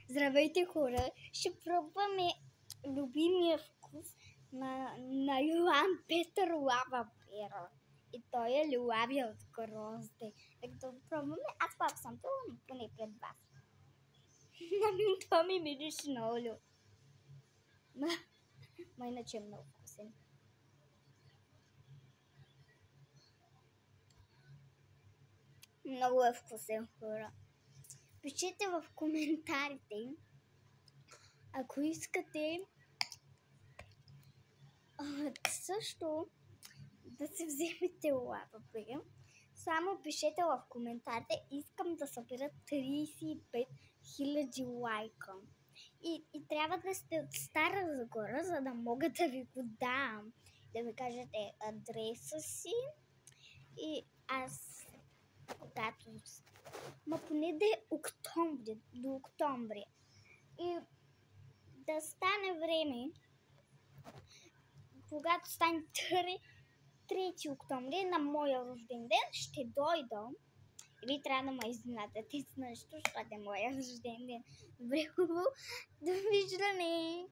Здравейте, хора! Ще пробваме любимия вкус на Йоан Петър Лава Пера. И той е лилавия от грозде. Като пробваме, аз пак съм това, поне пред вас. Това ми мирише на олио. Ма иначе е много вкусен. Много е вкусен, хора. Пишете в коментарите, ако искате също да се вземете Лава Пера. Само пишете в коментарите, искам да събера 35 000 лайка. И трябва да сте от Стара Загора, за да мога да ви го дам. Да ви кажете адреса си и аз когато... Ма поне да е октомври, до октомври. И да стане време, когато стане 3 октомври на моя рожден ден, ще дойда. Или трябва да ме изненадате с нещо, защото е моя рожден ден. Добре, хубаво. Довиждане!